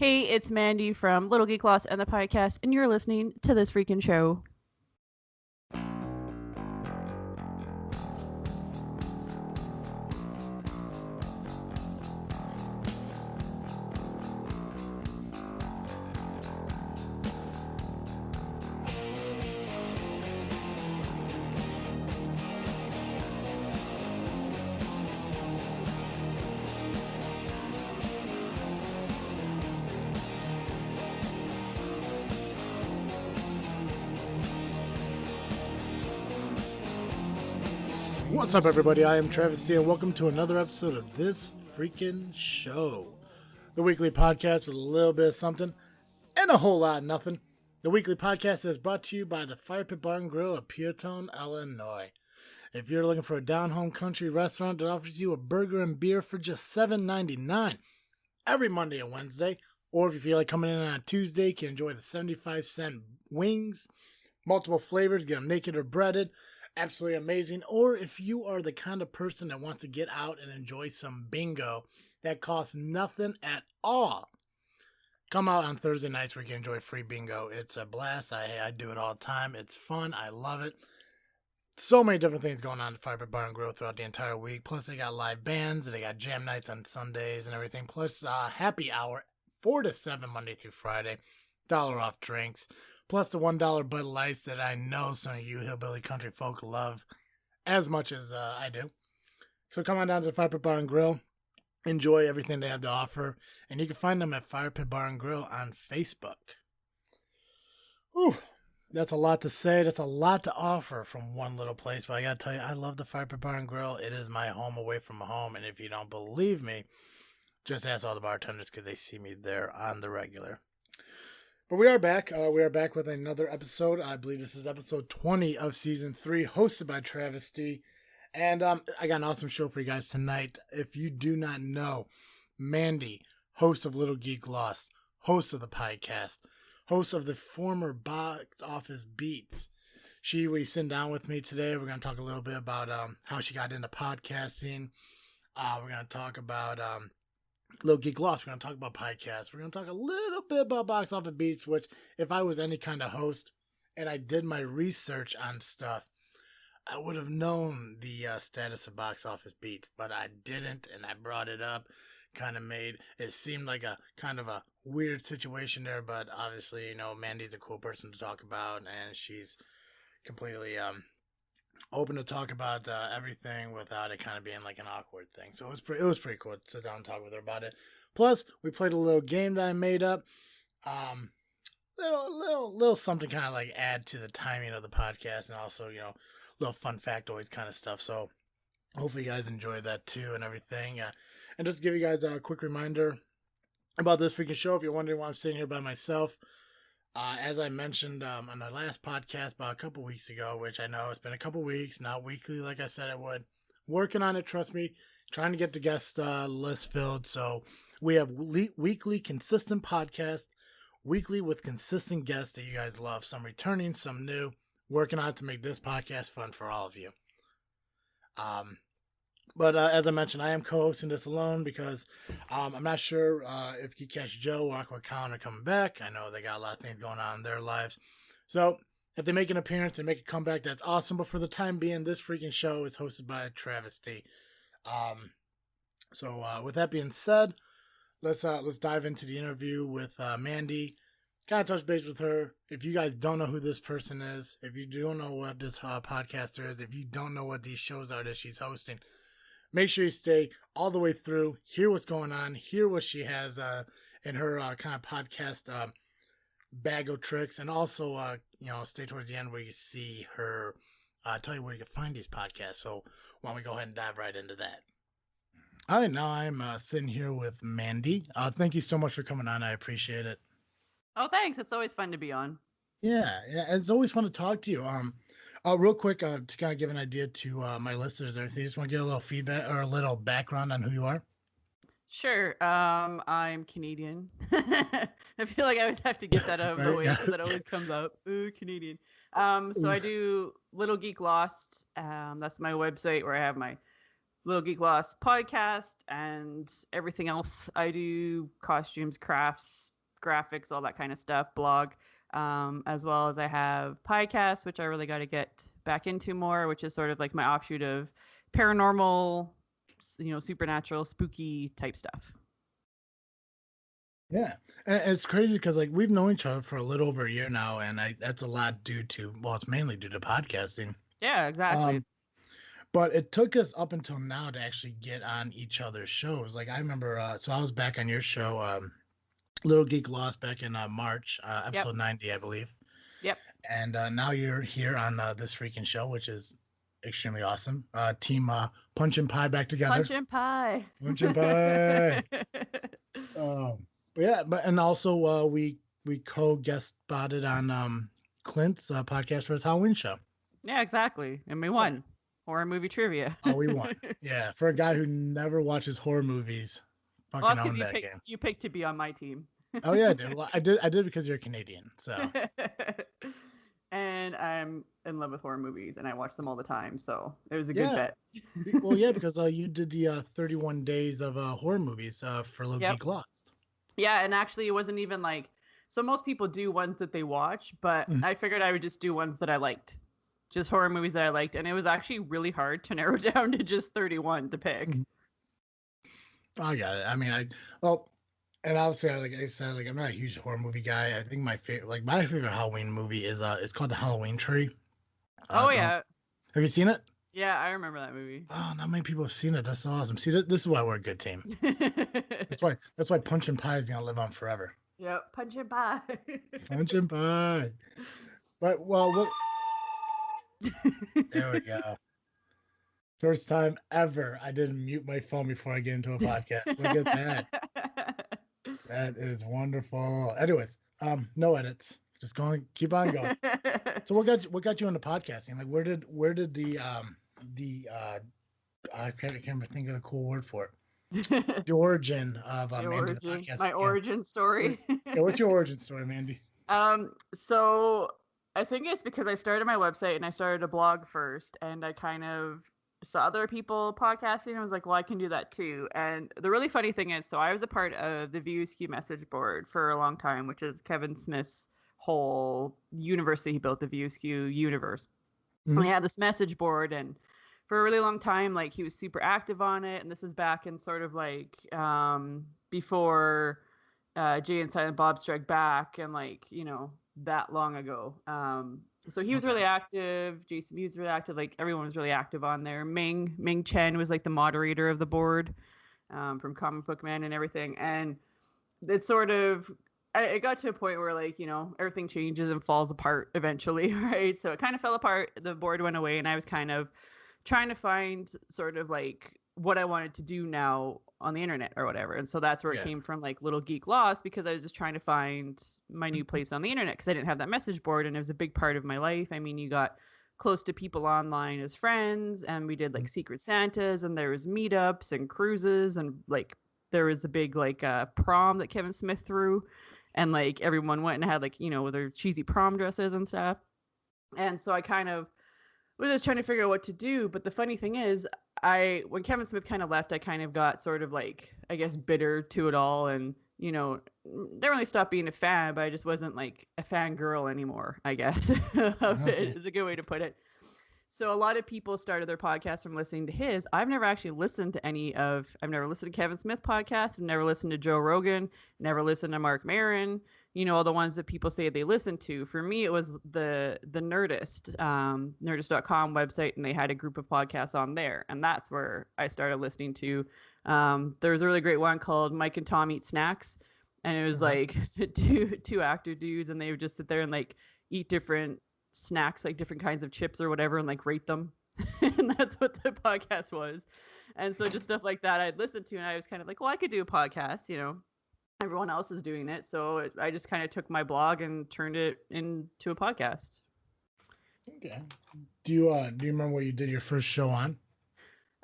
Hey, it's Mandy from Little Geek Lost and the Piecast, and you're listening to this freaking show. What's up, everybody? I am Travis T, and welcome to another episode of This Freakin' Show, the weekly podcast with a little bit of something and a whole lot of nothing. The weekly podcast is brought to you by the Firepit Bar and Grill of Peotone, Illinois. If you're looking for a down-home country restaurant that offers you a burger and beer for just $7.99 every Monday and Wednesday, or if you feel like coming in on a Tuesday, you can enjoy the 75-cent wings, multiple flavors, get them naked or breaded. Absolutely amazing. Or if you are the kind of person that wants to get out and enjoy some bingo that costs nothing at all, come out on Thursday nights where you can enjoy free bingo. It's a blast. I do it all the time. It's fun. I love it. So many different things going on at Firepit Bar and Grill throughout the entire week. Plus, they got live bands. They got jam nights on Sundays and everything. Plus, happy hour 4 to 7 Monday through Friday. $1 off drinks. Plus the $1 Bud Lights that I know some of you hillbilly country folk love as much as I do. So come on down to the Firepit Bar and Grill. Enjoy everything they have to offer. And you can find them at Firepit Bar and Grill on Facebook. Whew, that's a lot to say. That's a lot to offer from one little place. But I got to tell you, I love the Firepit Bar and Grill. It is my home away from home. And if you don't believe me, just ask all the bartenders because they see me there on the regular. But we are back. We are back with another episode. I believe this is episode 20 of season 3, hosted by Travis D. And I got an awesome show for you guys tonight. If you do not know, Mandy, host of Little Geek Lost, host of the Piecast, host of the former Box Office Beats. She will be sitting down with me today. We're going to talk a little bit about how she got into podcasting. We're going to talk about Little Geek Lost. We're going to talk about podcasts. We're going to talk a little bit about Box Office Beats, which if I was any kind of host and I did my research on stuff, I would have known the status of Box Office Beats, but I didn't, and I brought it up. Kind of made it seem like a kind of a weird situation there, but obviously, you know, Mandy's a cool person to talk about, and she's completely open to talk about everything without it kind of being like an awkward thing. So it was pretty cool to sit down and talk with her about it. Plus, we played a little game that I made up. Little something kind of like add to the timing of the podcast, and also, you know, little fun factoids kind of stuff. So hopefully you guys enjoy that too and everything. And just to give you guys a quick reminder about this freaking show, if you're wondering why I'm sitting here by myself. As I mentioned on my last podcast about a couple weeks ago, which I know it's been a couple weeks, not weekly like I said I would. Working on it, trust me. Trying to get the guest list filled. So we have weekly consistent podcast, weekly with consistent guests that you guys love. Some returning, some new. Working on it to make this podcast fun for all of you. But as I mentioned, I am co-hosting this alone because I'm not sure if Geek Joe or Aqua Khan are coming back. I know they got a lot of things going on in their lives. So if they make an appearance and make a comeback, that's awesome. But for the time being, this freaking show is hosted by Travis D. So with that being said, let's dive into the interview with Mandy. Kind of touch base with her. If you guys don't know who this person is, if you don't know what this podcaster is, if you don't know what these shows are that she's hosting, make sure you stay all the way through, hear what's going on, hear what she has in her kind of podcast bag of tricks, and also, stay towards the end where you see her tell you where you can find these podcasts. So why don't we go ahead and dive right into that? All right, now I'm sitting here with Mandy. Thank you so much for coming on. I appreciate it. Oh, thanks. It's always fun to be on. Yeah, it's always fun to talk to you. Real quick, to kind of give an idea to my listeners, and everything, just want to get a little feedback or a little background on who you are. Sure. I'm Canadian. I feel like I always have to get that out of the way because that always comes up. Ooh, Canadian. So I do Little Geek Lost. That's my website where I have my Little Geek Lost podcast and everything else I do, costumes, crafts, graphics, all that kind of stuff, blog, as well as I have Piecast, which I really got to get back into more, which is sort of like my offshoot of paranormal, supernatural, spooky type stuff. Yeah, and it's crazy because like we've known each other for a little over a year now, and that's a lot due to it's mainly due to podcasting. Yeah, exactly. Um, but it took us up until now to actually get on each other's shows. Like I remember, so I was back on your show, Little Geek Lost, back in March, Yep. episode 90, I believe, Yep. and now you're here on this freaking show, which is extremely awesome. Team Punch and Pie back together. Punch and pie. Punch and Pie. But yeah, and also we co-guest spotted on Clint's podcast for his Halloween show. Yeah, exactly. And we Yeah. won horror movie trivia. Oh, we won. Yeah, for a guy who never watches horror movies, Well, fucking that's because owned that game. you picked to be on my team. Oh yeah, dude. Well, I did because you're Canadian. So. And I'm in love with horror movies, and I watch them all the time. So it was a good Yeah. bet. Well, yeah, because you did the 31 days of horror movies for Little Yep. Geek Lost. Yeah, and actually, it wasn't even like so. Most people do ones that they watch, but I figured I would just do ones that I liked, just horror movies that I liked, and it was actually really hard to narrow down to just 31 to pick. I got it. I mean, and obviously, like I said, like I'm not a huge horror movie guy. I think my favorite Halloween movie is it's called The Halloween Tree. Oh yeah, have you seen it? Yeah, I remember that movie. Oh, not many people have seen it. That's awesome. See, this is why we're a good team. That's why Punch and Pie is gonna live on forever. Yep, Punch and Pie. Punch and Pie. But there we go. First time ever I didn't mute my phone before I get into a podcast. Look at that. That is wonderful. Anyways, no edits. Just keep on going. So what got you into podcasting? Like where did the I can't think of a cool word for it. The origin of Mandy the podcast. My origin story. Yeah, what's your origin story, Mandy? So I think it's because I started my website and I started a blog first, and I kind of saw other people podcasting and I was like, well, I can do that too. And the really funny thing is, so I was a part of the VUSQ message board for a long time, which is Kevin Smith's whole universe that he built, the VUSQ universe. Mm-hmm. And we had this message board, and for a really long time, like he was super active on it. And this is back in sort of like before Jay and Silent Bob Strike Back, and like, that long ago. So he was really active. Jason B was really active. Like everyone was really active on there. Ming Chen was like the moderator of the board from Comic Book Man and everything. And it sort of, it got to a point where like, everything changes and falls apart eventually, right? So it kind of fell apart. The board went away, and I was kind of trying to find sort of like what I wanted to do now on the internet or whatever. And so that's where it came from, like Little Geek Lost, because I was just trying to find my new place on the internet because I didn't have that message board, and it was a big part of my life. I mean, you got close to people online as friends, and we did like Secret Santas, and there was meetups and cruises, and like there was a big like prom that Kevin Smith threw, and like everyone went and had like, their cheesy prom dresses and stuff. And so I kind of was just trying to figure out what to do. But the funny thing is, when Kevin Smith kind of left, I kind of got sort of like, I guess, bitter to it all, and didn't really stop being a fan, but I just wasn't like a fangirl anymore, I guess. It is a good way to put it. So a lot of people started their podcast from listening to his. I've never actually listened to I've never listened to Kevin Smith podcast. I've never listened to Joe Rogan, never listened to Mark Maron, all the ones that people say they listen to. For me, it was the Nerdist, nerdist.com website, and they had a group of podcasts on there. And that's where I started listening to. There was a really great one called Mike and Tom Eat Snacks. And it was like two actor dudes, and they would just sit there and like eat different snacks, like different kinds of chips or whatever, and like rate them. And that's what the podcast was. And so just stuff like that I'd listen to, and I was kind of like, well, I could do a podcast, everyone else is doing it. So I just kind of took my blog and turned it into a podcast. Okay. Do you remember what you did your first show on?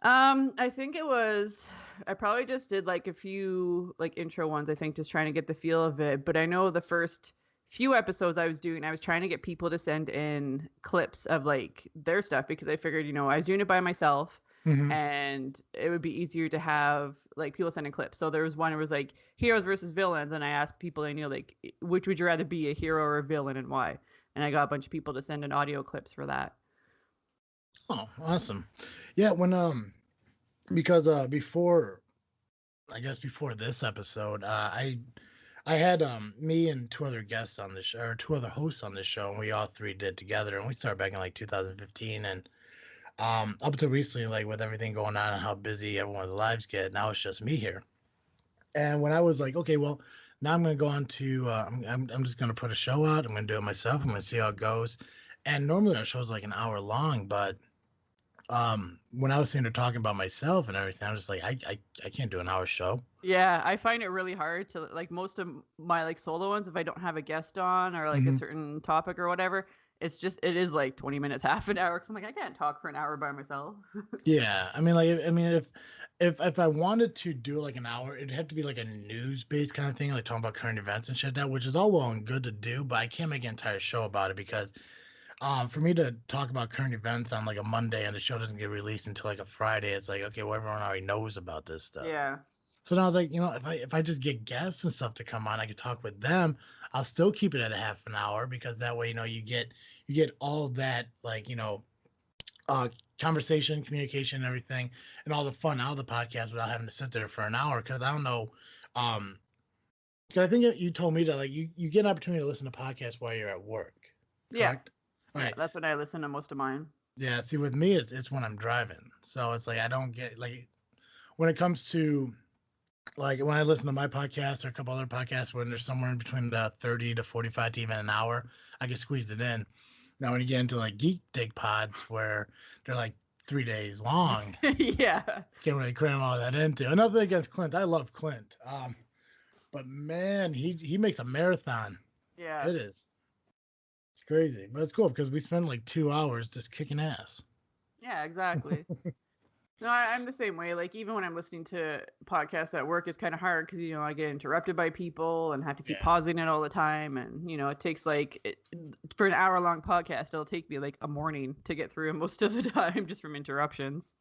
I think I probably just did like a few like intro ones, I think, just trying to get the feel of it. But I know the first few episodes I was trying to get people to send in clips of like their stuff, because I figured, I was doing it by myself. Mm-hmm. and it would be easier to have like people sending clips. So there was one, it was like heroes versus villains, and I asked people I knew, like, which would you rather be, a hero or a villain, and why? And I got a bunch of people to send in audio clips for that. Oh, awesome. Yeah, when because before, I guess before this episode, I had me and two other guests on the show, or two other hosts on this show, and we all three did together, and we started back in like 2015, and up until recently, like with everything going on and how busy everyone's lives get, now it's just me here. And when I was like, okay, well, now I'm going to go on to, I'm just going to put a show out. I'm going to do it myself. I'm going to see how it goes. And normally our show's like an hour long, but when I was sitting there talking about myself and everything, I was just like, I can't do an hour show. Yeah, I find it really hard to, like, most of my like solo ones, if I don't have a guest on or like a Hmm. certain topic or whatever, it is like 20 minutes, half an hour, because I'm like, I can't talk for an hour by myself. Yeah, I mean, like, I mean, if I wanted to do like an hour, it'd have to be like a news based kind of thing, like talking about current events and shit like that, which is all well and good to do, but I can't make an entire show about it because for me to talk about current events on like a Monday and the show doesn't get released until like a Friday, it's like, okay, well, everyone already knows about this stuff. Yeah. So then I was like, if I just get guests and stuff to come on, I could talk with them. I'll still keep it at a half an hour because that way, you get all that, like, uh conversation, communication, and everything, and all the fun out of the podcast without having to sit there for an hour. Because I don't know, um, because I think you told me that like you get an opportunity to listen to podcasts while you're at work, Yeah. correct? All Yeah, right. that's when I listen to most of mine. Yeah. See, with me, it's when I'm driving, so it's like I don't get like when it comes to like when I listen to my podcast or a couple other podcasts when there's somewhere in between 30 to 45 to even an hour, I can squeeze it in. Now, when you get into like Geek Dig pods where they're like 3 days long, Yeah. can't really cram all that into. Another against Clint, I love Clint, but man, he makes a marathon. Yeah. It is, it's crazy, but it's cool because we spend like 2 hours just kicking ass. Yeah, exactly. No, I'm the same way. Like, even when I'm listening to podcasts at work, it's kind of hard because, I get interrupted by people and have to keep Yeah. pausing it all the time. And, it takes for an hour long podcast, it'll take me like a morning to get through most of the time just from interruptions.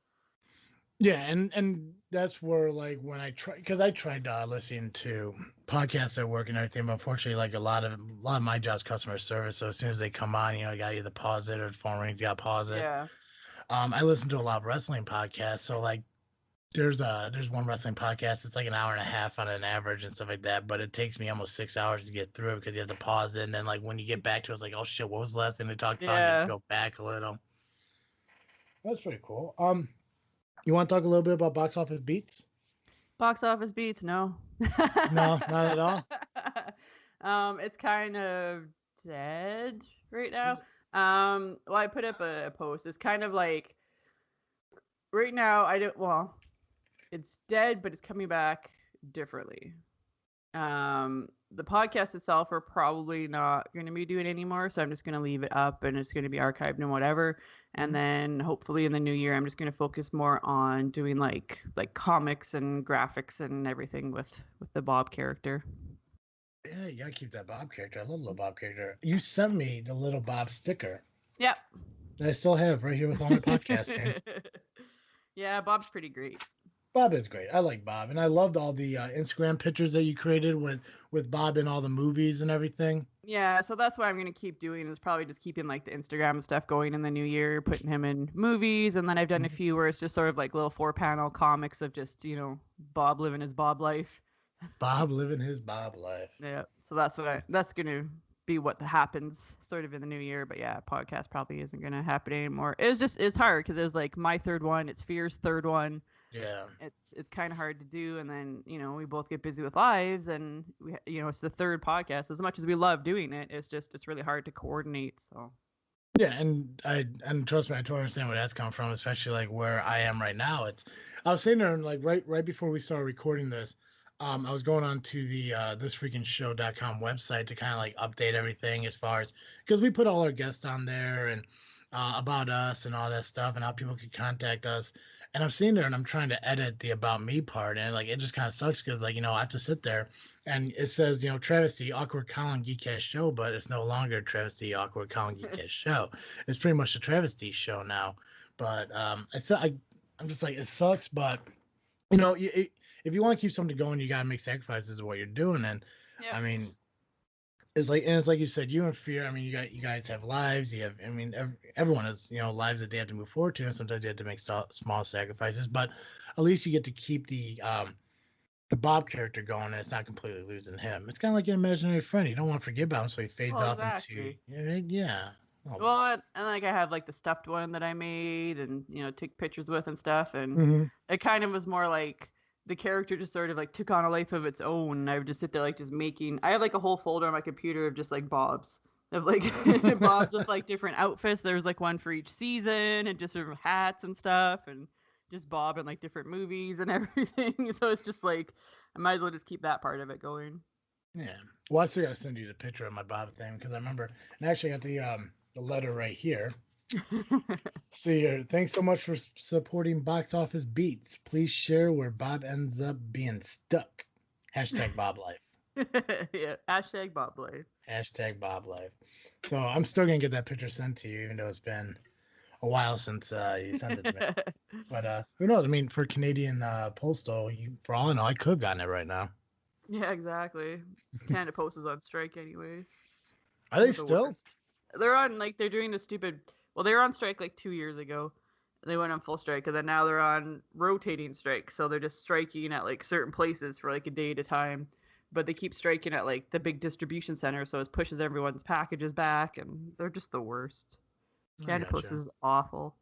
Yeah, and that's where like when I try because I tried listening to podcasts at work and everything, but unfortunately, like a lot of my job's customer service. So as soon as they come on, you got to either pause it or the phone rings, you got to pause it. Yeah. I listen to a lot of wrestling podcasts, so like there's one wrestling podcast. It's like an hour and a half on an average and stuff like that, but it takes me almost 6 hours to get through it because you have to pause it, and then like when you get back to it, it's like, oh shit, what was the last thing they talked about? And you have to Yeah. go back a little. That's pretty cool. You want to talk a little bit about box office beats? Box office beats, no. No, not at all. It's kind of dead right now. Well, I put up a post. It's kind of like right now, I don't, well, it's dead, but it's coming back differently. The podcast itself are probably not going to be doing anymore, so I'm just going to leave it up and it's going to be archived and whatever. And Mhm. then hopefully in the new year, I'm just going to focus more on doing like comics and graphics and everything with the Bob character. Yeah, you gotta keep that Bob character. I love the little Bob character. You sent me the little Bob sticker Yep. that I still have right here with all my podcasting. Yeah, Bob's pretty great. Bob is great. I like Bob, and I loved all the Instagram pictures that you created with Bob in all the movies and everything. Yeah, so that's what I'm gonna keep doing, is probably just keeping like the Instagram stuff going in the new year, putting him in movies, and then I've done a Mhm. few where it's just sort of like little 4 panel comics of just, Bob living his Bob life. Bob living his Bob life. Yeah. So that's gonna be what happens sort of in the new year. But yeah, podcast probably isn't gonna happen anymore. It's hard because it was like my third one, it's Fear's third one. Yeah. It's kind of hard to do, and then we both get busy with lives, and it's the third podcast. As much as we love doing it, it's really hard to coordinate. So Yeah, and trust me, I totally understand where that's coming from, especially like where I am right now. I was sitting there and like right before we started recording this, I was going on to the thisfreakinshow.com website to kind of like update everything as far as because we put all our guests on there and about us and all that stuff and how people could contact us. And I'm sitting there and I'm trying to edit the about me part and like it just kind of sucks because like I have to sit there and it says travesty awkward Colin Geekcast show, but it's no longer travesty awkward Colin Geekcast show. It's pretty much a travesty show now. But I'm just like, it sucks, but you know, if you want to keep something going, you got to make sacrifices of what you're doing. And Yep. I mean, it's like you said, you and Fear. I mean, you guys have lives. You have, I mean, everyone has, you know, lives that they have to move forward to, and sometimes you have to make small sacrifices. But at least you get to keep the Bob character going, and it's not completely losing him. It's kind of like an imaginary friend. You don't want to forget about him, so he fades Well, off into exactly. yeah. Oh. Well, and like I have like the stuffed one that I made and took pictures with and stuff, and Mhm. it kind of was more like the character just sort of like took on a life of its own. And I would just sit there like just making. I have like a whole folder on my computer of just like bobs of like bobs with like different outfits. There's like one for each season and just sort of hats and stuff, and just bob in like different movies and everything. So it's just like I might as well just keep that part of it going. Yeah. Well, I still gotta send you the picture of my Bob thing because I remember, and I actually got the letter right here. See here. Thanks so much for supporting Box Office Beats. Please share where Bob ends up being stuck. Hashtag Bob Life. Yeah, hashtag Bob Life. Hashtag Bob Life. So I'm still gonna get that picture sent to you, even though it's been a while since you sent it to me. But who knows? I mean, for Canadian postal, for all I know, I could have gotten it right now. Yeah, exactly. Canada Post is on strike anyways. Are they They're the still? worst. They're on like they're doing the stupid. Well, they were on strike like 2 years ago. They went on full strike, and then now they're on rotating strike. So they're just striking at like certain places for like a day at a time. But they keep striking at like the big distribution center, so it pushes everyone's packages back, and they're just the worst. I Canada Post gotcha. is awful.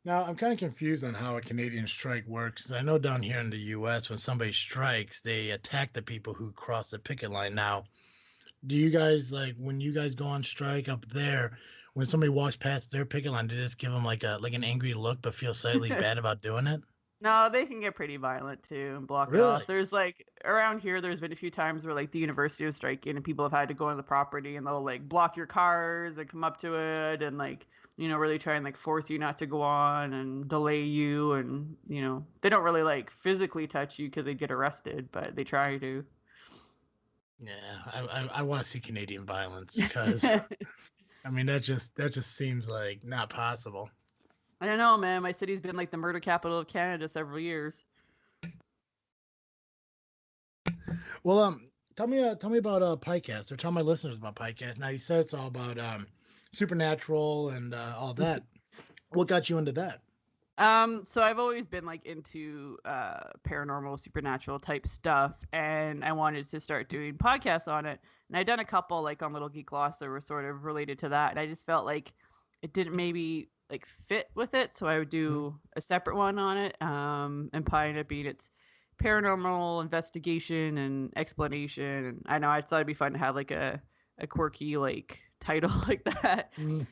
Now, I'm kind of confused on how a Canadian strike works. I know down here in the US, when somebody strikes, they attack the people who cross the picket line. Now, do you guys, like, when you guys go on strike up there, when somebody walks past their picket line, do they just give them like an angry look but feel slightly bad about doing it? No, they can get pretty violent too and block it off. Really? There's like around here, there's been a few times where like the university was striking and people have had to go on the property and they'll like block your cars and come up to it and like really try and like force you not to go on and delay you, and they don't really like physically touch you because they get arrested, but they try to. Yeah, I want to see Canadian violence because I mean that just seems like not possible. I don't know, man. My city's been like the murder capital of Canada several years. Well, tell me about Piecast, or tell my listeners about Piecast. Now you said it's all about supernatural and all that. What got you into that? So I've always been like into paranormal, supernatural type stuff, and I wanted to start doing podcasts on it. And I'd done a couple like on Little Geek Lost that were sort of related to that, and I just felt like it didn't maybe like fit with it, so I would Mhm. do a separate one on it. And probably end up being it's paranormal investigation and explanation. And I know I thought it'd be fun to have like a quirky like title like that. Mm,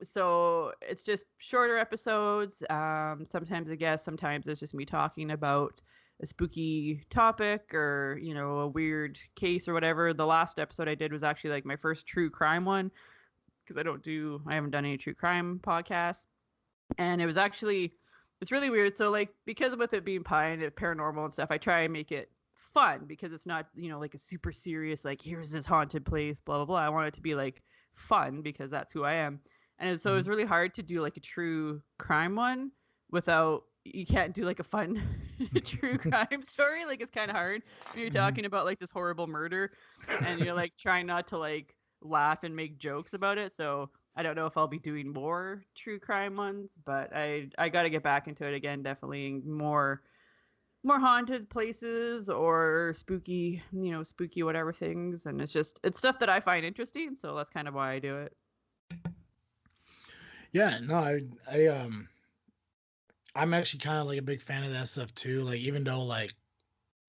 So it's just shorter episodes. Sometimes I guess, sometimes it's just me talking about a spooky topic or a weird case or whatever. The last episode I did was actually like my first true crime one because I haven't done any true crime podcasts, and it was actually it's really weird. So like because with it being pie and paranormal and stuff, I try and make it fun because it's not like a super serious like here's this haunted place blah blah blah. I want it to be like fun because that's who I am. And so it was mhm, really hard to do like a true crime one without you can't do like a fun true crime story. Like it's kind of hard when you're mhm. talking about like this horrible murder and you're like trying not to like laugh and make jokes about it. So I don't know if I'll be doing more true crime ones, but I got to get back into it again. Definitely more haunted places or spooky, spooky whatever things. And it's stuff that I find interesting, so that's kind of why I do it. Yeah, no, I'm actually kind of like a big fan of that stuff too. Like even though like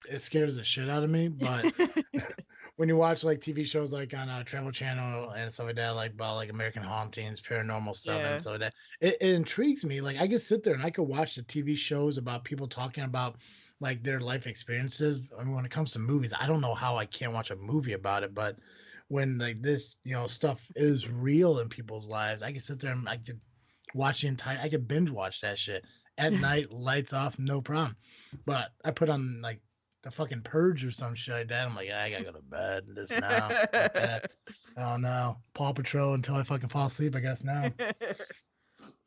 it scares the shit out of me, but when you watch like TV shows like on Travel Channel and stuff like that, like about like American hauntings, paranormal stuff, and Yeah. stuff like that, it intrigues me. Like I could sit there and I could watch the TV shows about people talking about like their life experiences. I mean, when it comes to movies, I don't know how I can't watch a movie about it, but when like this, stuff is real in people's lives, I could sit there and I could watch the entire. I could binge watch that shit at night, lights off, no problem. But I put on like the fucking purge or some shit like that. I'm like, I gotta go to bed. This now, fuck that. Oh no, Paw Patrol until I fucking fall asleep. I guess now.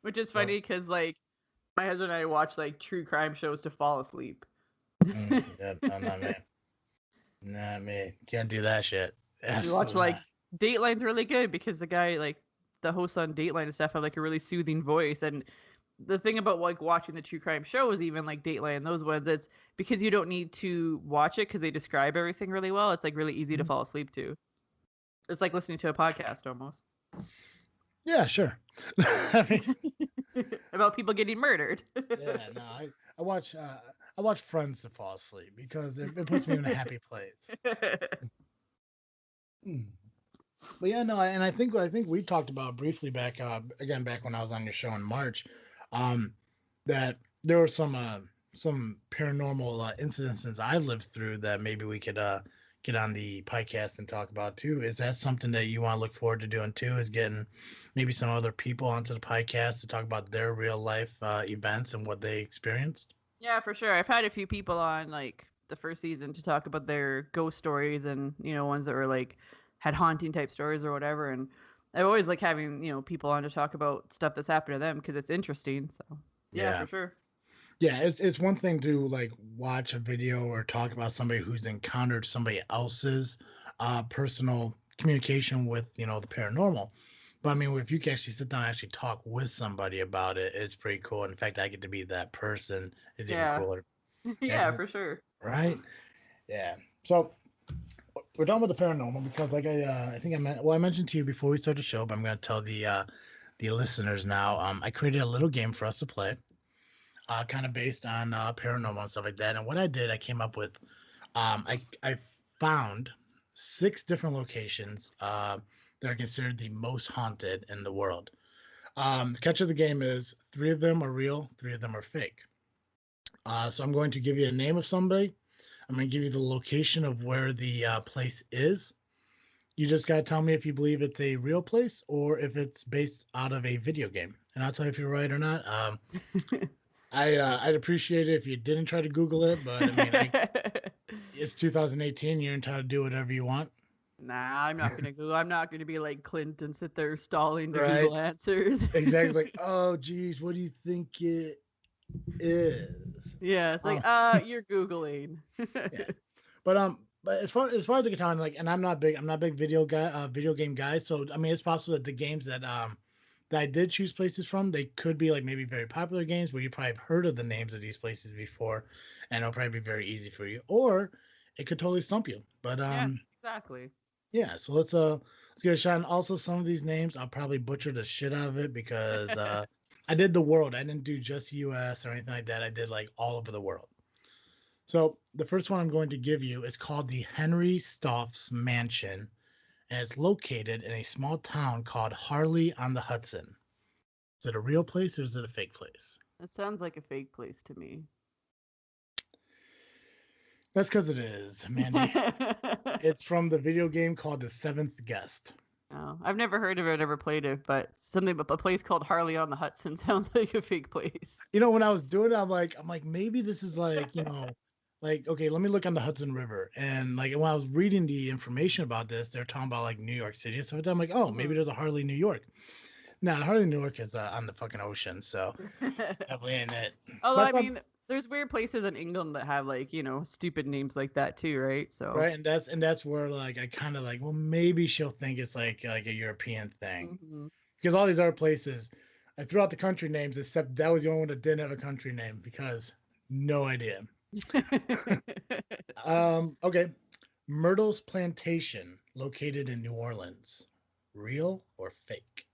Which is But funny because like My husband and I watch like true crime shows to fall asleep. Yeah, no, not me. Not me. Can't do that shit. We watch Absolutely like not. Dateline's really good because the guy like the hosts on Dateline and stuff have like a really soothing voice. And the thing about like watching the true crime shows, even like Dateline and those ones, it's because you don't need to watch it because they describe everything really well. It's like really easy to Mhm. fall asleep to. It's like listening to a podcast almost Yeah, sure. I mean, about people getting murdered. yeah, no, I watch Friends to fall asleep because it puts me in a happy place. Hmm. But yeah, no, and I think we talked about briefly back again back when I was on your show in March, um, that there were some paranormal incidences I lived through that maybe we could get on the podcast and talk about too. Is that something that you want to look forward to doing too? Is getting maybe some other people onto the podcast to talk about their real life events and what they experienced? Yeah, for sure. I've had a few people on like the first season to talk about their ghost stories and, ones that were like had haunting type stories or whatever. And I always like having, people on to talk about stuff that's happened to them because it's interesting. So, yeah, Yeah. for sure. Yeah, it's one thing to like watch a video or talk about somebody who's encountered somebody else's personal communication with the paranormal. But I mean, if you can actually sit down and actually talk with somebody about it, it's pretty cool. In fact, I get to be that person. It's even Yeah. cooler. Yeah, Yeah, for sure. right. Yeah. So we're done with the paranormal because, like I think I mentioned to you before we start the show, but I'm going to tell the listeners now. I created a little game for us to play kind of based on paranormal and stuff like that. And what I did, I came up with, I found 6 different locations that are considered the most haunted in the world. The catch of the game is 3 of them are real, 3 of them are fake. So I'm going to give you a name of somebody. I'm going to give you the location of where the place is. You just got to tell me if you believe it's a real place or if it's based out of a video game. And I'll tell you if you're right or not. I'd appreciate it if you didn't try to Google it, but I mean, it's 2018. You're entitled to do whatever you want, Nah, I'm not gonna Google. I'm not gonna be like Clint and sit there stalling to right? Google answers. Exactly. Like, oh, geez, what do you think it is? Yeah, it's like, Um, you're Googling. yeah, but as far as I can tell, like, and I'm not a big video game guy. So I mean, it's possible that the games that I did choose places from, they could be like maybe very popular games where you probably have heard of the names of these places before, and it'll probably be very easy for you, or it could totally stump you. But Yeah, exactly. yeah, so let's give it a shot. And also, some of these names I'll probably butcher the shit out of it because I did the world. I didn't do just U.S. or anything like that. I did like all over the world. So the first one I'm going to give you is called the Henry Stoff's Mansion, and it's located in a small town called Harley on the Hudson. Is it a real place or is it a fake place? That sounds like a fake place to me. That's because it is, Mandy. It's from the video game called The Seventh Guest. Oh, I've never heard of it, never played it, but something a place called Harley on the Hudson sounds like a fake place. When I was doing it, I'm like, maybe this is like, like, okay, let me look on the Hudson River. And like when I was reading the information about this, they're talking about like New York City and stuff like that. I'm like, oh, maybe Mhm. there's a Harley, New York. Now, Harley, New York is on the fucking ocean, so definitely ain't it. Although But I I thought, mean, there's weird places in England that have like, stupid names like that too, right? So, right, and that's where like I kind of like, well, maybe she'll think it's like a European thing mhm. because all these other places, I threw out the country names except that was the only one that didn't have a country name because no idea. Okay, Myrtle's Plantation, located in New Orleans, real or fake?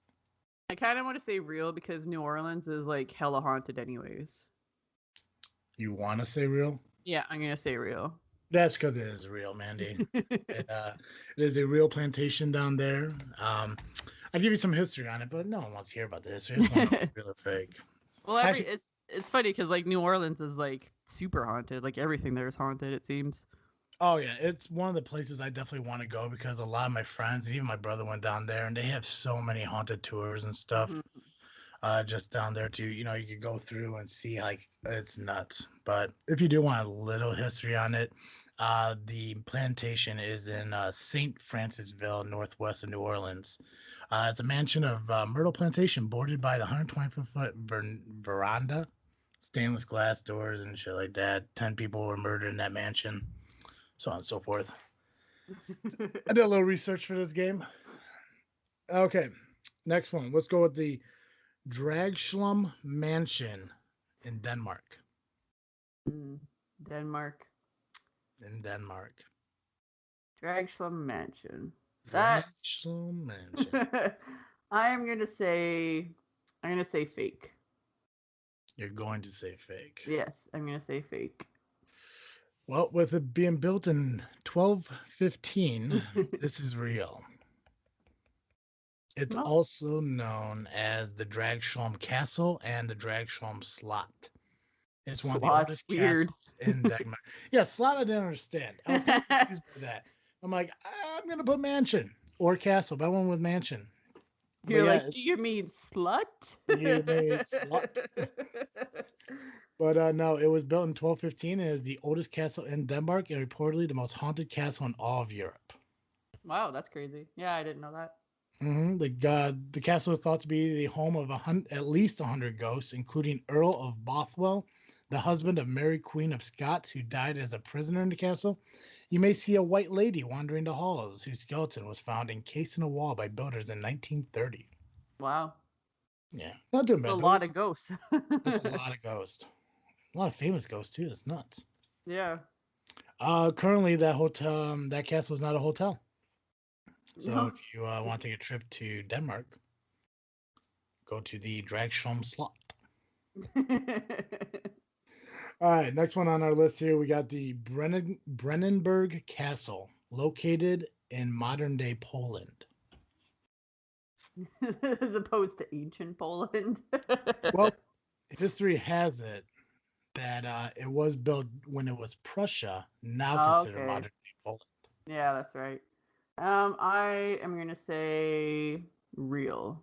I kind of want to say real because New Orleans is like hella haunted anyways. You want to say real? Yeah, I'm gonna say real. That's because it is real, Mandy. It, it is a real plantation down there. I give you some history on it, but no one wants to hear about the history. I just want to know if it's real or fake. Well, Actually, it's funny because like New Orleans is like super haunted. Like everything there is haunted. It seems. oh yeah, it's one of the places I definitely want to go because a lot of my friends and even my brother went down there, and they have so many haunted tours and stuff. Mhm. Just down there too, you could go through and see like it's nuts. But if you do want a little history on it, the plantation is in St. Francisville, northwest of New Orleans. It's a mansion of Myrtle Plantation, bordered by the 120-foot veranda. stainless glass doors and shit like that. 10 people were murdered in that mansion, so on and so forth. I did a little research for this game. Okay, next one. Let's go with the Dragslum Mansion in Denmark. Denmark. In Denmark. Dragslum Mansion. That's. Dragslum Mansion. I'm gonna say fake. You're going to say fake. Yes, I'm gonna say fake. Well, with it being built in 1215, this is real. It's Well, also known as the Dragslum Castle and the Dragslum Slot. It's one of the slot. oldest Weird. castles in Denmark. Yeah, Slot I didn't understand. I was kind of confused by that. I'm like, I'm gonna put mansion or castle, but I went with mansion. But You're yeah, like, do you mean slut? you made Slot. But no, it was built in 1215 and is the oldest castle in Denmark and reportedly the most haunted castle in all of Europe. Wow, that's crazy. Yeah, I didn't know that. The castle is thought to be the home of at least 100 ghosts, including Earl of Bothwell, the husband of Mary Queen of Scots, who died as a prisoner in the castle. You may see a white lady wandering the halls, whose skeleton was found encased in a wall by builders in 1930. Wow, Yeah, not doing a bad though. lot of ghosts. That's a lot of ghosts. A lot of famous ghosts too. That's nuts. Yeah. Currently, that castle is not a hotel. So No. if you want to take a trip to Denmark, go to the Dragstrom Slot. All right, next one on our list here, we got the Brennenburg Castle, located in modern day Poland. As opposed to ancient Poland. Well, history has it that it was built when it was Prussia, now Oh, considered okay. modern day Poland. Yeah, that's right. I am gonna say real.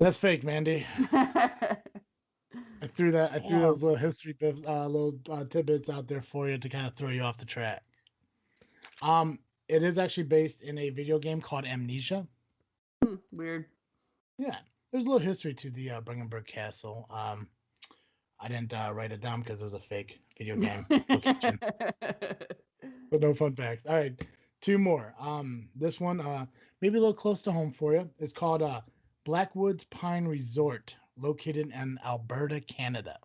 That's fake, Mandy. I threw that. I threw those Damn. little history bits, little tidbits out there for you to kind of throw you off the track. It is actually based in a video game called Amnesia. Weird. Yeah, there's a little history to the Brandenburg Castle. I didn't write it down because it was a fake video game location, but no fun facts. All right, two more. This one, maybe a little close to home for you. It's called Blackwoods Pine Resort, located in Alberta, Canada.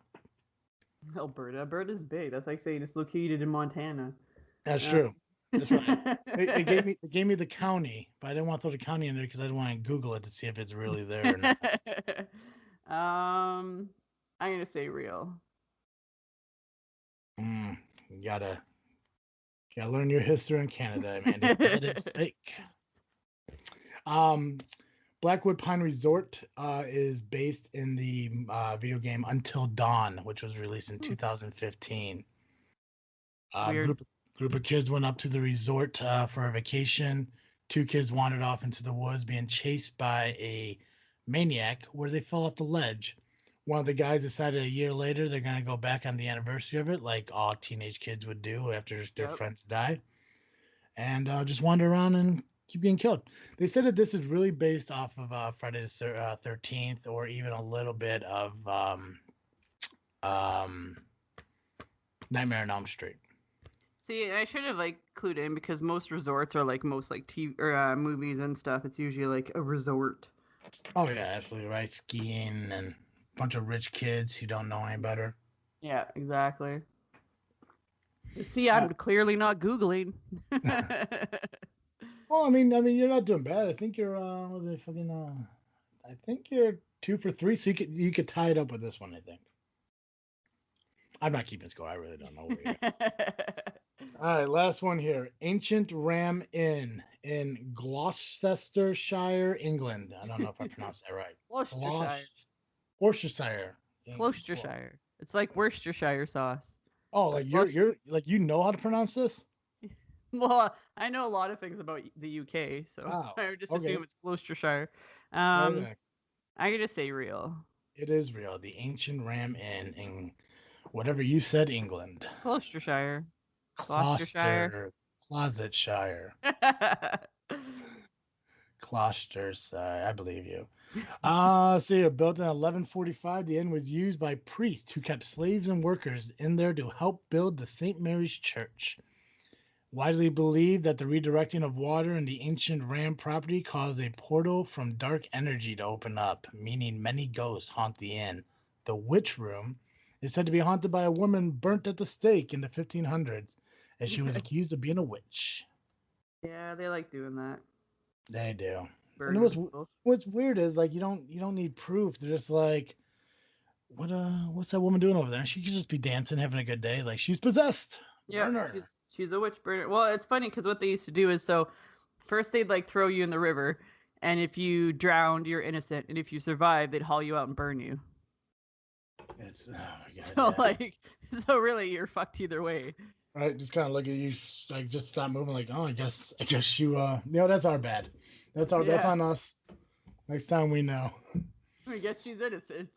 Alberta. Alberta's big. That's like saying it's located in Montana. That's Um, true. That's right. It gave me the county, but I didn't want to throw the county in there because I didn't want to Google it to see if it's really there or not. I'm gonna say real. You gotta learn your history in Canada, Mandy. That is fake. Um, Blackwood Pine Resort is based in the video game Until Dawn, which was released in 2015. A Weird. group of kids went up to the resort for a vacation. Two kids wandered off into the woods, being chased by a maniac, where they fell off the ledge. One of the guys decided a year later they're gonna go back on the anniversary of it, like all teenage kids would do after their Yep. friends die, and just wander around and keep getting killed. They said that this is really based off of Friday the 13th, or even a little bit of um, Nightmare on Elm Street. See, I should have like clued in because most resorts are like most like TV or movies and stuff. It's usually like a resort. Oh yeah, absolutely right. Skiing and a bunch of rich kids who don't know any better. Yeah, exactly. See, Uh, I'm clearly not googling. well, I mean, you're not doing bad. I think you're was it fucking I think you're 2 for 3, so you could tie it up with this one. I think. I'm not keeping score. I really don't know where you're at. All right, last one here. Ancient Ram Inn in Gloucestershire, England. I don't know if I pronounced that right. Gloucestershire. Worcestershire. Gloucestershire. It's like Worcestershire sauce. Oh, But like you're like you know how to pronounce this? well, I know a lot of things about the UK, so Wow. I would just Okay. assume it's Gloucestershire. All right. I could just say real. It is real. The Ancient Ram Inn in whatever you said, England. Gloucestershire. Gloucestershire. Clostershire. Closetshire. Cloisters, I believe you. See, so built in 1145, the inn was used by priests who kept slaves and workers in there to help build the St. Mary's Church. Widely believed that the redirecting of water in the ancient Ram property caused a portal from dark energy to open up, meaning many ghosts haunt the inn. The Witch Room is said to be haunted by a woman burnt at the stake in the 1500s, as she was accused of being a witch. Yeah, they like doing that. They do. And Burning people. what's weird is like you don't need proof. They're just like, what's that woman doing over there? She could just be dancing, having a good day. Like she's possessed. Yeah, Burn her. she's a witch burner. Well, it's funny because what they used to do is so first they'd like throw you in the river, and if you drowned, you're innocent, and if you survived, they'd haul you out and burn you. It's oh my god. So Yeah. like, so really, you're fucked either way. Right, just kind of look at you, like just stop moving. Like, oh, I guess you. That's our bad. That's on us. Next time we know. I guess she's innocent.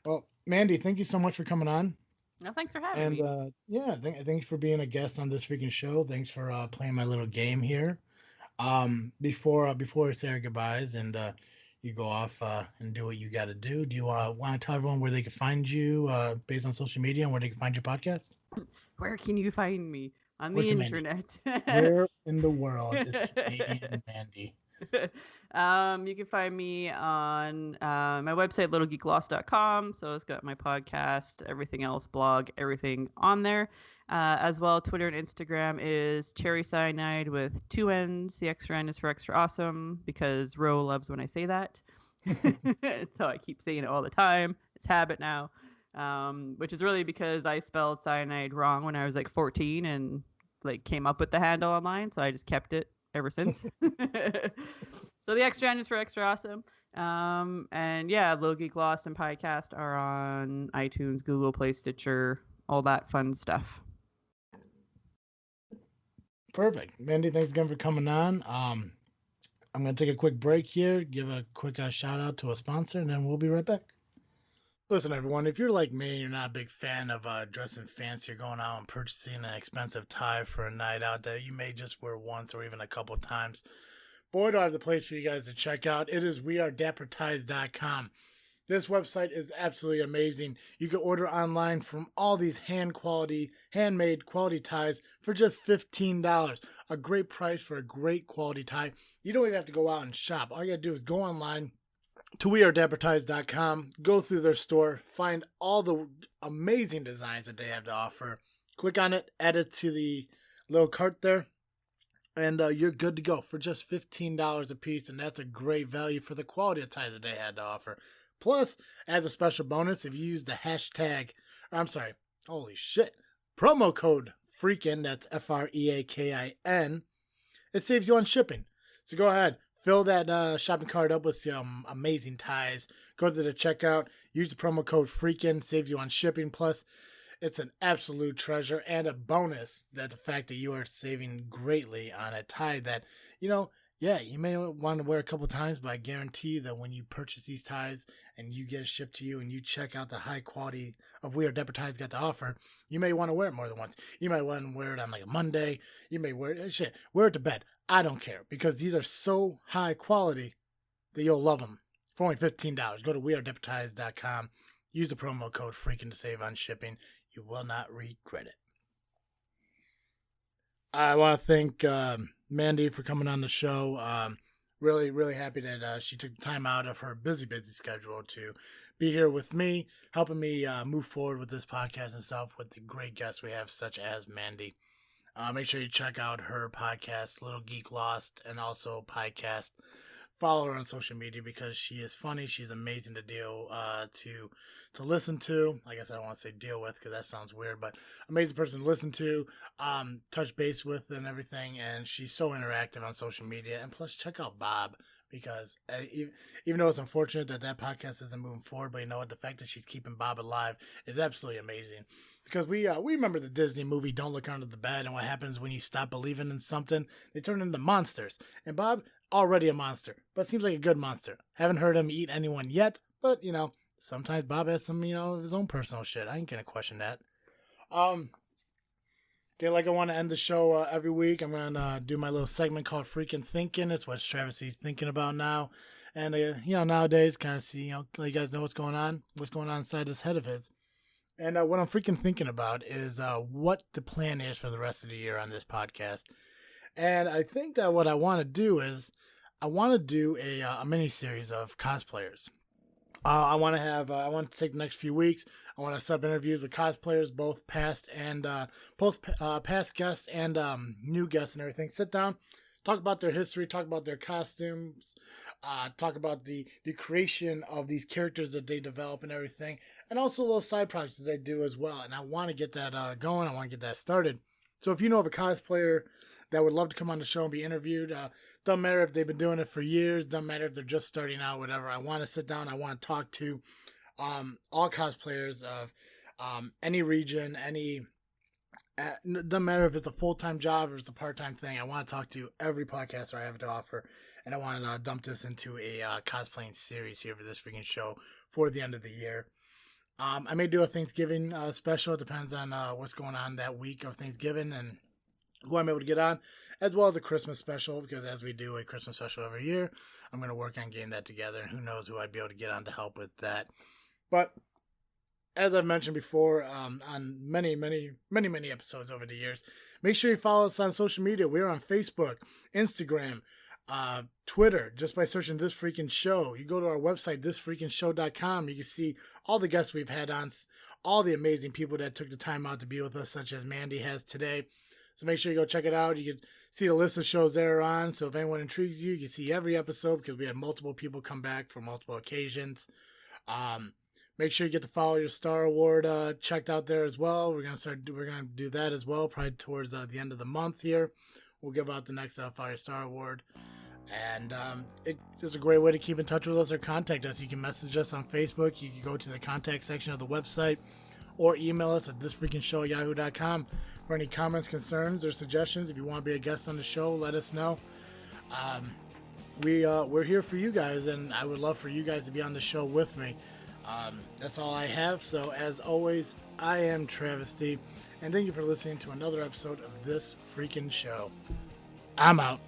Well, Mandy, thank you so much for coming on. No, thanks for having me. And thanks for being a guest on this freaking show. Thanks for playing my little game here. Before we say our goodbyes and you go off and do what you got to do. Do you want to tell everyone where they can find you based on social media and where they can find your podcast? Where can you find me? On Where's the the internet. Where in the world is Canadian Mandy? You can find me on my website, littlegeeklost.com. So it's got my podcast, everything else, blog, everything on there. As well, Twitter and Instagram is Cherry Cyanide with 2 N's. The extra N is for extra awesome because Ro loves when I say that. So I keep saying it all the time. It's habit now, which is really because I spelled cyanide wrong when I was like 14 and like came up with the handle online. So I just kept it ever since. So the extra N is for extra awesome. And yeah, Little Geek Lost and Piecast are on iTunes, Google Play, Stitcher, all that fun stuff. Perfect. Mandy, thanks again for coming on. I'm going to take a quick break here, give a quick shout out to a sponsor, and then we'll be right back. Listen, everyone, if you're like me and you're not a big fan of dressing fancy or going out and purchasing an expensive tie for a night out that you may just wear once or even a couple times, boy, do I have the place for you guys to check out. It is wearedapperties.com. This website is absolutely amazing. You can order online from all these handmade quality ties for just $15. A great price for a great quality tie. You don't even have to go out and shop. All you got to do is go online to wearedapperties.com, go through their store, find all the amazing designs that they have to offer. Click on it, add it to the little cart there, and you're good to go for just $15 a piece, and that's a great value for the quality of ties that they had to offer. Plus, as a special bonus, if you use the promo code Freakin, that's FREAKIN, it saves you on shipping. So go ahead, fill that shopping cart up with some amazing ties. Go to the checkout, use the promo code Freakin, saves you on shipping. Plus, it's an absolute treasure and a bonus that the fact that you are saving greatly on a tie that, you may want to wear a couple times, but I guarantee that when you purchase these ties and you get it shipped to you and you check out the high quality of We Are Dapper Ties got to offer, you may want to wear it more than once. You might want to wear it on like a Monday. You may wear it, wear it to bed. I don't care because these are so high quality that you'll love them for only $15. Go to wearedapperties.com. Use the promo code Freakin to save on shipping. You will not regret it. I want to thank Mandy for coming on the show. Really, really happy that she took time out of her busy schedule to be here with me, helping me move forward with this podcast and stuff with the great guests we have, such as Mandy. Make sure you check out her podcast, Little Geek Lost, and also Piecast. Follow her on social media because she is funny. She's amazing to deal to listen to. I guess I don't want to say deal with because that sounds weird, but amazing person to listen to, touch base with, and everything. And she's so interactive on social media. And plus, check out Bob because even though it's unfortunate that podcast isn't moving forward, but you know what? The fact that she's keeping Bob alive is absolutely amazing. Because we remember the Disney movie Don't Look Under the Bed and what happens when you stop believing in something. They turn into monsters. And Bob, already a monster, but seems like a good monster. Haven't heard him eat anyone yet, but, sometimes Bob has some, of his own personal shit. I ain't gonna question that. Okay, like I want to end the show every week. I'm going to do my little segment called Freakin Thinking. It's what Travis is thinking about now. And, nowadays, kind of see, let you guys know what's going on inside this head of his. And what I'm freaking thinking about is what the plan is for the rest of the year on this podcast. And I think that what I want to do is I want to do a mini series of cosplayers. I want to take the next few weeks. I want to set up interviews with cosplayers, both past guests and new guests and everything. Sit down, talk about their history, talk about their costumes, talk about the creation of these characters that they develop and everything, and also little side projects that they do as well. And I want to get that going. I want to get that started. So if you know of a cosplayer that would love to come on the show and be interviewed, doesn't matter if they've been doing it for years, doesn't matter if they're just starting out, whatever. I want to sit down. I want to talk to all cosplayers of any region, doesn't matter if it's a full-time job or it's a part-time thing. I want to talk to every podcaster I have to offer, and I want to dump this into a cosplaying series here for this freaking show for the end of the year. I may do a Thanksgiving special. It depends on what's going on that week of Thanksgiving and who I'm able to get on, as well as a Christmas special, because as we do a Christmas special every year, I'm going to work on getting that together, and who knows who I'd be able to get on to help with that. But as I've mentioned before on many episodes over the years, make sure you follow us on social media. We're on Facebook, Instagram, Twitter, just by searching This Freakin Show. You go to our website, thisfreakinshow.com. You can see all the guests we've had on, all the amazing people that took the time out to be with us, such as Mandy has today. So make sure you go check it out. You can see the list of shows they're on. So if anyone intrigues you, you can see every episode because we had multiple people come back for multiple occasions. Make sure you get the Follow Your Star Award checked out there as well. We're gonna do that as well, probably towards the end of the month here. We'll give out the next Follow Your Star Award. And it's a great way to keep in touch with us or contact us. You can message us on Facebook. You can go to the contact section of the website or email us at thisfreakinshow@yahoo.com for any comments, concerns, or suggestions. If you want to be a guest on the show, let us know. We're here for you guys, and I would love for you guys to be on the show with me. That's all I have. So as always, I am Travesty, and thank you for listening to another episode of This Freakin Show. I'm out.